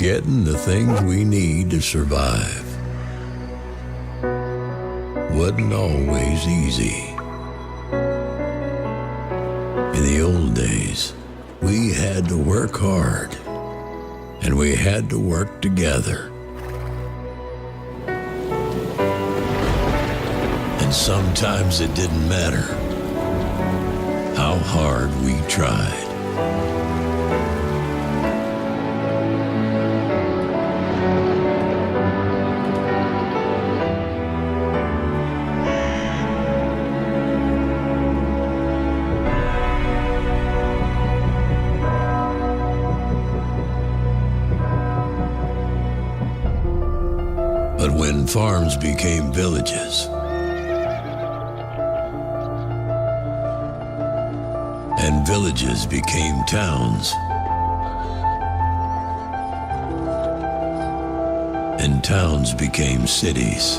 getting the things we need to survive wasn't always easy. In the old days, we had to work hard, and we had to work together. And sometimes it didn't matter how hard we tried. But when farms became villages, and villages became towns, and towns became cities,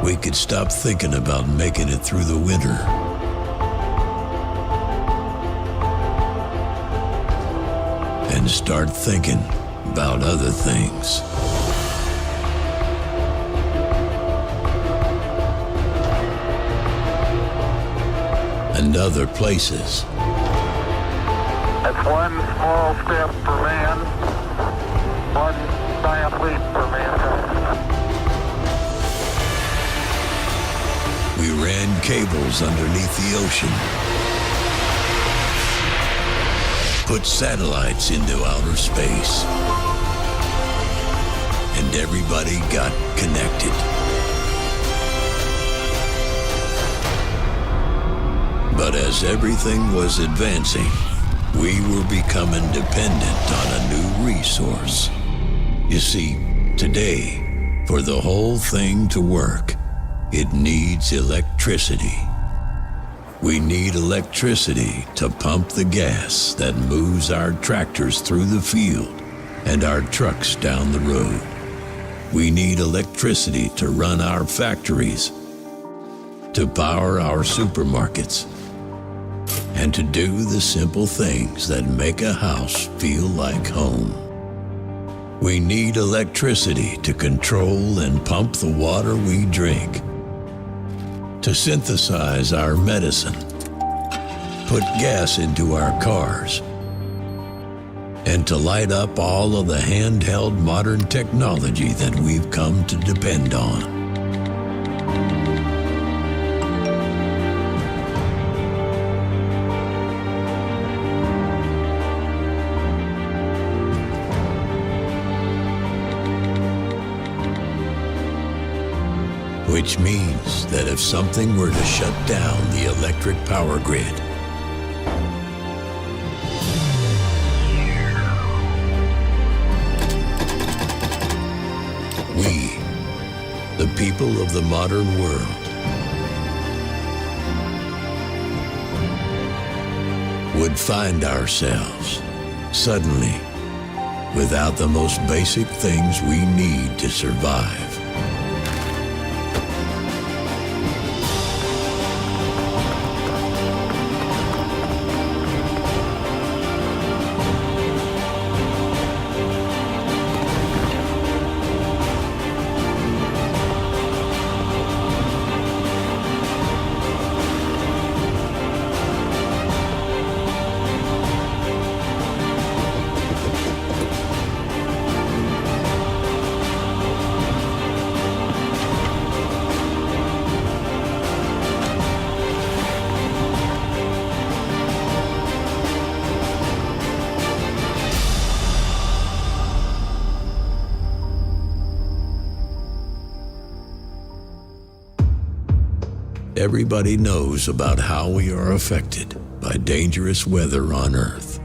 we could stop thinking about making it through the winter and start thinking about other things. And other places. That's one small step for man, one giant leap for mankind. We ran cables underneath the ocean, put satellites into outer space, and everybody got connected. But as everything was advancing, we were becoming dependent on a new resource. You see, today, for the whole thing to work, it needs electricity. We need electricity to pump the gas that moves our tractors through the field and our trucks down the road. We need electricity to run our factories, to power our supermarkets, and to do the simple things that make a house feel like home. We need electricity to control and pump the water we drink, to synthesize our medicine, put gas into our cars, and to light up all of the handheld modern technology that we've come to depend on. Which means that if something were to shut down the electric power grid, we, the people of the modern world, would find ourselves suddenly without the most basic things we need to survive. Everybody knows about how we are affected by dangerous weather on Earth.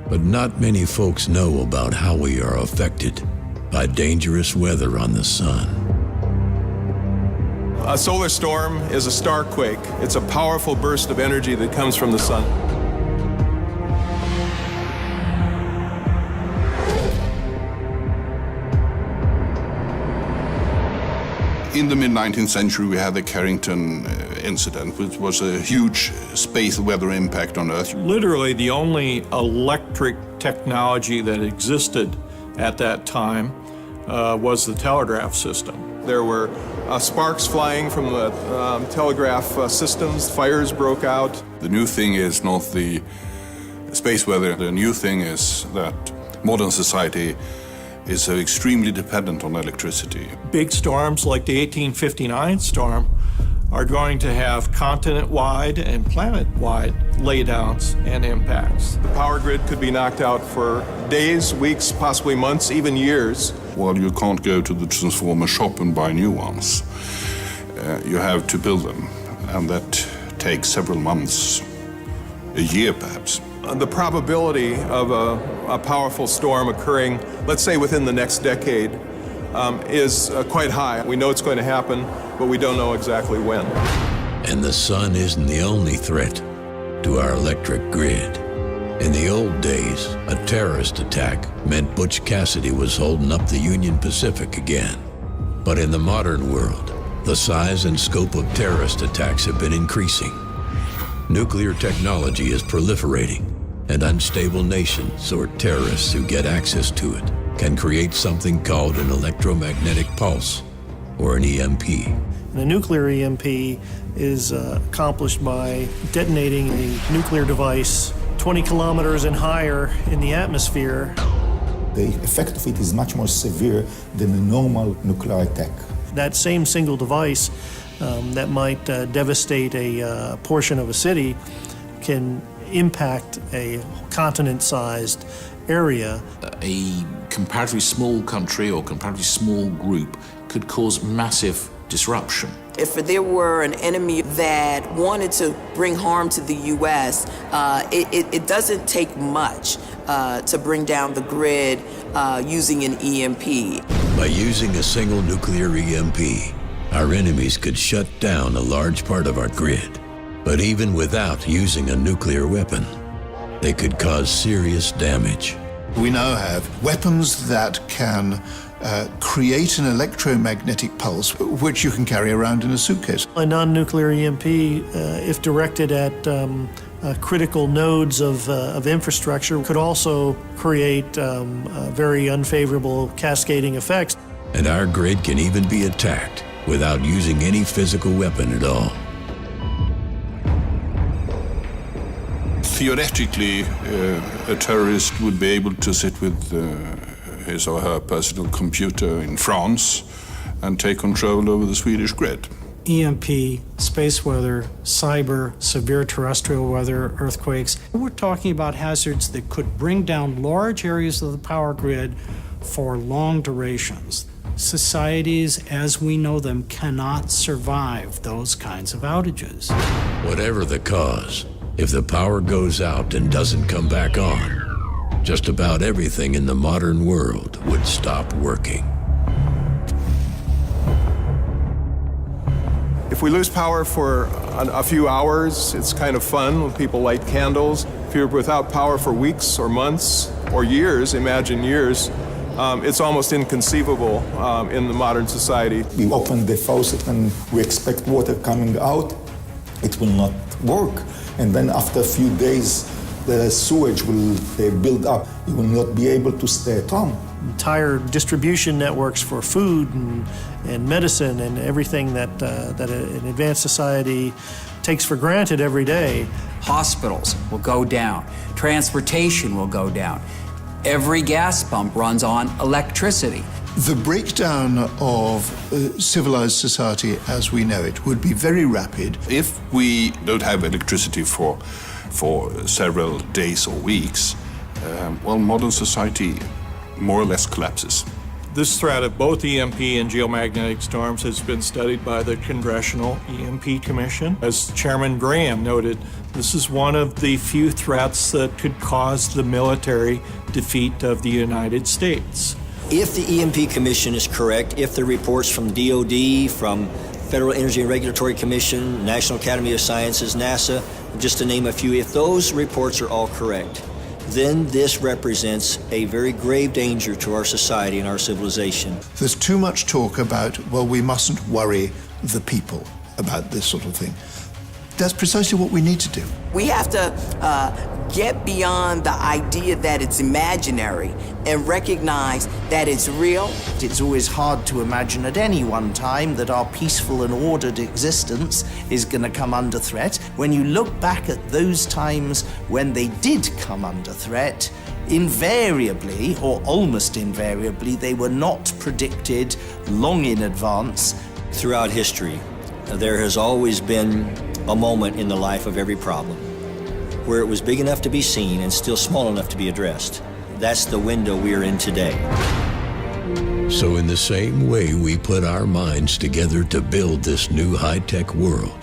But not many folks know about how we are affected by dangerous weather on the sun. A solar storm is a star quake. It's a powerful burst of energy that comes from the sun. In the mid-19th century, we had the Carrington incident, which was a huge space weather impact on Earth. Literally the only electric technology that existed at that time was the telegraph system. There were sparks flying from the telegraph systems. Fires broke out. The new thing is not the space weather. The new thing is that modern society is so extremely dependent on electricity. Big storms like the 1859 storm are going to have continent-wide and planet-wide laydowns and impacts. The power grid could be knocked out for days, weeks, possibly months, even years. Well, you can't go to the transformer shop and buy new ones. You have to build them, and that takes several months, a year perhaps. The probability of a powerful storm occurring, let's say within the next decade, is quite high. We know it's going to happen, but we don't know exactly when. And the sun isn't the only threat to our electric grid. In the old days, a terrorist attack meant Butch Cassidy was holding up the Union Pacific again. But in the modern world, the size and scope of terrorist attacks have been increasing. Nuclear technology is proliferating, and unstable nations or terrorists who get access to it can create something called an electromagnetic pulse, or an EMP. And a nuclear EMP is accomplished by detonating a nuclear device 20 kilometers and higher in the atmosphere. The effect of it is much more severe than a normal nuclear attack. That same single device that might devastate a portion of a city can impact a continent-sized area. A comparatively small country or comparatively small group could cause massive disruption. If there were an enemy that wanted to bring harm to the U.S., it doesn't take much to bring down the grid using an EMP. By using a single nuclear EMP, our enemies could shut down a large part of our grid. But even without using a nuclear weapon, they could cause serious damage. We now have weapons that can create an electromagnetic pulse, which you can carry around in a suitcase. A non-nuclear EMP, if directed at critical nodes of infrastructure, could also create very unfavorable cascading effects. And our grid can even be attacked without using any physical weapon at all. Theoretically, a terrorist would be able to sit with his or her personal computer in France and take control over the Swedish grid. EMP, space weather, cyber, severe terrestrial weather, earthquakes. We're talking about hazards that could bring down large areas of the power grid for long durations. Societies, as we know them, cannot survive those kinds of outages. Whatever the cause, if the power goes out and doesn't come back on, just about everything in the modern world would stop working. If we lose power for a few hours, it's kind of fun when people light candles. If you're without power for weeks or months or years, imagine years, it's almost inconceivable in the modern society. We open the faucet and we expect water coming out. It will not work. And then after a few days, the sewage will build up. You will not be able to stay at home. Entire distribution networks for food and medicine and everything that an advanced society takes for granted every day. Hospitals will go down. Transportation will go down. Every gas pump runs on electricity. The breakdown of civilized society as we know it would be very rapid. If we don't have electricity for several days or weeks, well, modern society more or less collapses. This threat of both EMP and geomagnetic storms has been studied by the Congressional EMP Commission. As Chairman Graham noted, this is one of the few threats that could cause the military defeat of the United States. If the EMP Commission is correct, if the reports from DOD, from Federal Energy and Regulatory Commission, National Academy of Sciences, NASA, just to name a few, if those reports are all correct, then this represents a very grave danger to our society and our civilization. There's too much talk about, well, we mustn't worry the people about this sort of thing. That's precisely what we need to do. We have to get beyond the idea that it's imaginary and recognize that it's real. It's always hard to imagine at any one time that our peaceful and ordered existence is going to come under threat. When you look back at those times when they did come under threat, invariably, or almost invariably, they were not predicted long in advance. Throughout history, there has always been a moment in the life of every problem where it was big enough to be seen and still small enough to be addressed. That's the window we are in today. So in the same way we put our minds together to build this new high-tech world,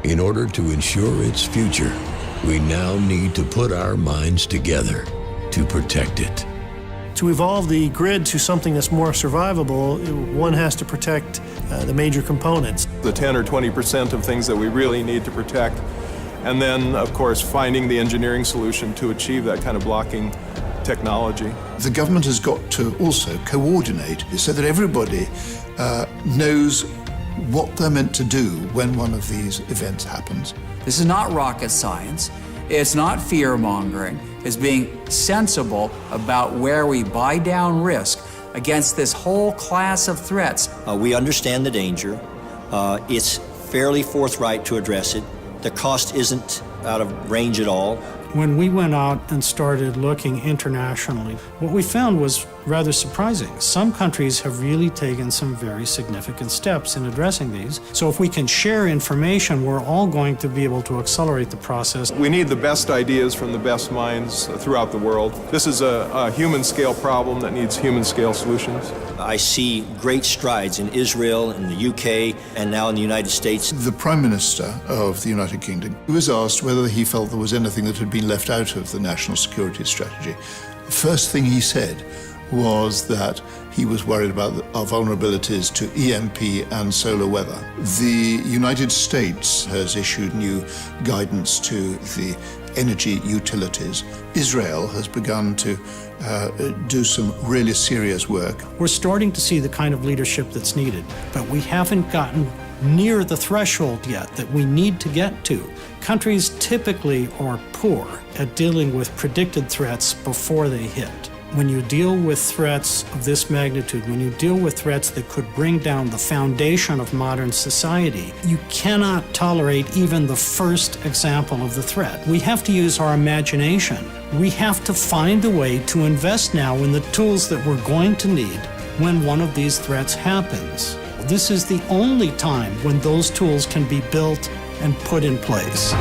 in order to ensure its future, we now need to put our minds together to protect it. To evolve the grid to something that's more survivable, one has to protect the major components. The 10 or 20% of things that we really need to protect. And then, of course, finding the engineering solution to achieve that kind of blocking technology. The government has got to also coordinate so that everybody knows what they're meant to do when one of these events happens. This is not rocket science. It's not fear-mongering. It's being sensible about where we buy down risk against this whole class of threats. We understand the danger. It's fairly forthright to address it. The cost isn't out of range at all. When we went out and started looking internationally, what we found was rather surprising. Some countries have really taken some very significant steps in addressing these. So if we can share information, we're all going to be able to accelerate the process. We need the best ideas from the best minds throughout the world. This is a human-scale problem that needs human-scale solutions. I see great strides in Israel, in the UK, and now in the United States. The Prime Minister of the United Kingdom was asked whether he felt there was anything that had been left out of the national security strategy. The first thing he said was that he was worried about our vulnerabilities to EMP and solar weather. The United States has issued new guidance to the energy utilities. Israel has begun to do some really serious work. We're starting to see the kind of leadership that's needed, but we haven't gotten near the threshold yet that we need to get to. Countries typically are poor at dealing with predicted threats before they hit. When you deal with threats of this magnitude, when you deal with threats that could bring down the foundation of modern society, you cannot tolerate even the first example of the threat. We have to use our imagination. We have to find a way to invest now in the tools that we're going to need when one of these threats happens. This is the only time when those tools can be built and put in place.